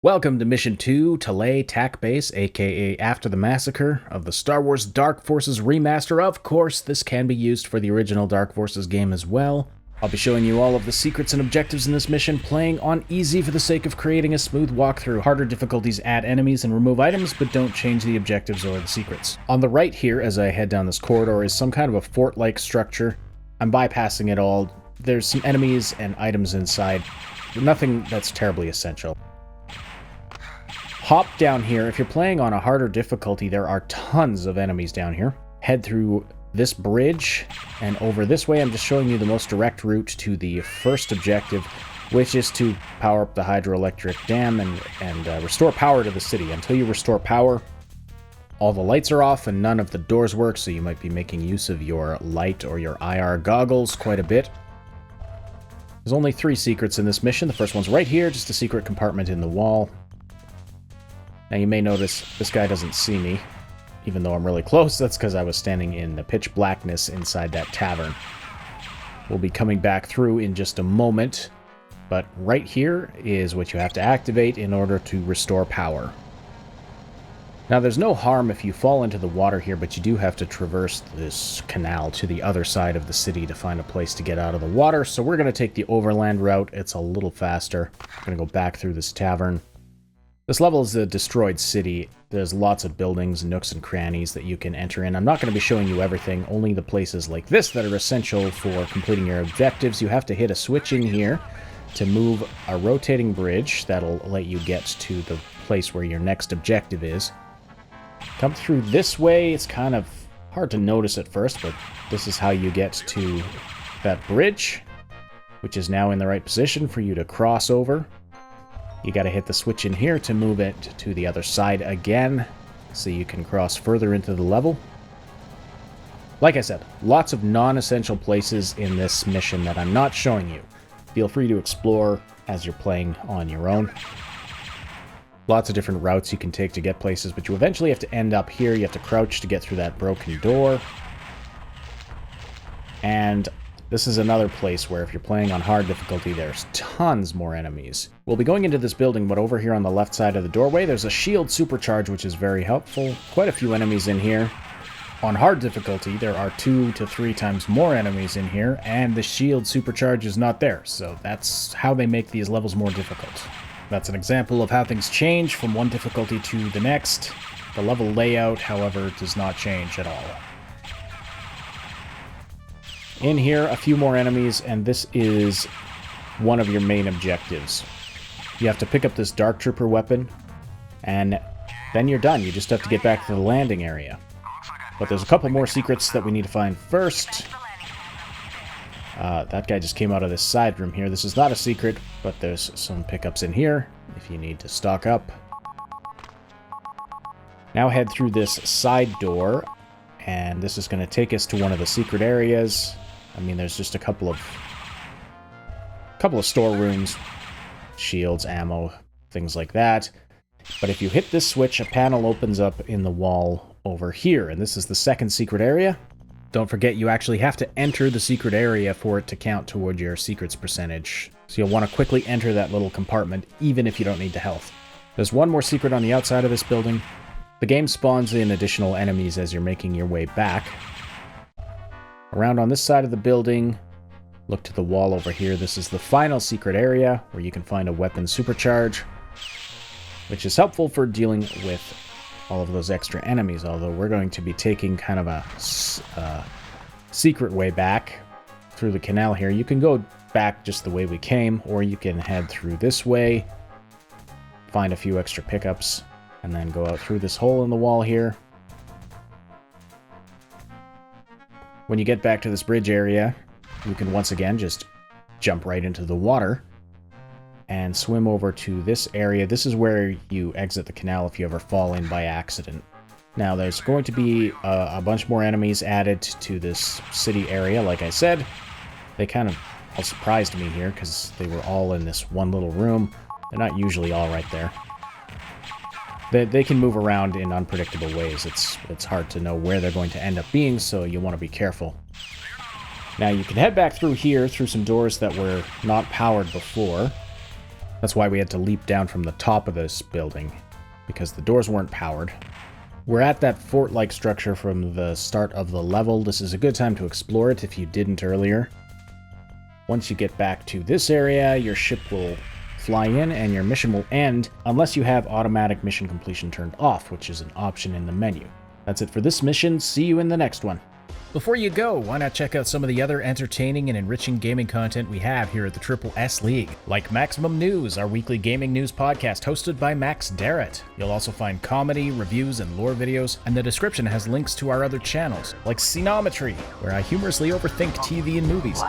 Welcome to Mission 2, Talay TAC Base, aka After the Massacre, of the Star Wars Dark Forces Remaster. Of course, this can be used for the original Dark Forces game as well. I'll be showing you all of the secrets and objectives in this mission, playing on easy for the sake of creating a smooth walkthrough. Harder difficulties add enemies and remove items, but don't change the objectives or the secrets. On the right here, as I head down this corridor, is some kind of a fort-like structure. I'm bypassing it all. There's some enemies and items inside, but nothing that's terribly essential. Hop down here. If you're playing on a harder difficulty, there are tons of enemies down here. Head through this bridge and over this way. I'm just showing you the most direct route to the first objective, which is to power up the hydroelectric dam and restore power to the city. Until you restore power, all the lights are off and none of the doors work, so you might be making use of your light or your IR goggles quite a bit. There's only 3 secrets in this mission. The first one's right here, just a secret compartment in the wall. Now you may notice this guy doesn't see me, even though I'm really close. That's because I was standing in the pitch blackness inside that tavern. We'll be coming back through in just a moment, but right here is what you have to activate in order to restore power. Now there's no harm if you fall into the water here, but you do have to traverse this canal to the other side of the city to find a place to get out of the water, so we're going to take the overland route. It's a little faster. I'm going to go back through this tavern. This level is a destroyed city. There's lots of buildings, nooks, and crannies that you can enter in. I'm not going to be showing you everything, only the places like this that are essential for completing your objectives. You have to hit a switch in here to move a rotating bridge that'll let you get to the place where your next objective is. Come through this way. It's kind of hard to notice at first, but this is how you get to that bridge, which is now in the right position for you to cross over. You gotta hit the switch in here to move it to the other side again, so you can cross further into the level. Like I said, lots of non-essential places in this mission that I'm not showing you. Feel free to explore as you're playing on your own. Lots of different routes you can take to get places, but you eventually have to end up here. You have to crouch to get through that broken door. And this is another place where if you're playing on hard difficulty, there's tons more enemies. We'll be going into this building, but over here on the left side of the doorway, there's a shield supercharge, which is very helpful. Quite a few enemies in here. On hard difficulty, there are 2 to 3 times more enemies in here, and the shield supercharge is not there, so that's how they make these levels more difficult. That's an example of how things change from one difficulty to the next. The level layout, however, does not change at all. In here, a few more enemies, and this is one of your main objectives. You have to pick up this Dark Trooper weapon, and then you're done. You just have to get back to the landing area. But there's a couple more secrets that we need to find first. That guy just came out of this side room here. This is not a secret, but there's some pickups in here if you need to stock up. Now head through this side door, and this is going to take us to one of the secret areas. I mean, there's just a couple of storerooms, shields, ammo, things like that. But if you hit this switch, a panel opens up in the wall over here, and this is the second secret area. Don't forget, you actually have to enter the secret area for it to count toward your secrets percentage. So you'll want to quickly enter that little compartment, even if you don't need the health. There's one more secret on the outside of this building. The game spawns in additional enemies as you're making your way back. Around on this side of the building, look to the wall over here. This is the final secret area where you can find a weapon supercharge, which is helpful for dealing with all of those extra enemies, although we're going to be taking kind of a secret way back through the canal here. You can go back just the way we came, or you can head through this way, find a few extra pickups, and then go out through this hole in the wall here. When you get back to this bridge area, you can once again just jump right into the water and swim over to this area. This is where you exit the canal if you ever fall in by accident. Now, there's going to be a bunch more enemies added to this city area, like I said. They kind of all surprised me here because they were all in this one little room. They're not usually all right there. They can move around in unpredictable ways. It's hard to know where they're going to end up being, so you want to be careful. Now you can head back through here, through some doors that were not powered before. That's why we had to leap down from the top of this building, because the doors weren't powered. We're at that fort-like structure from the start of the level. This is a good time to explore it if you didn't earlier. Once you get back to this area, your ship will fly in and your mission will end unless you have automatic mission completion turned off, which is an option in the menu. That's it for this mission. See you in the next one. Before you go, why not check out some of the other entertaining and enriching gaming content we have here at the Triple S League, like Maximum News, our weekly gaming news podcast hosted by Max Darrett. You'll also find comedy, reviews, and lore videos, and the description has links to our other channels, like Scenometry, where I humorously overthink TV and movies.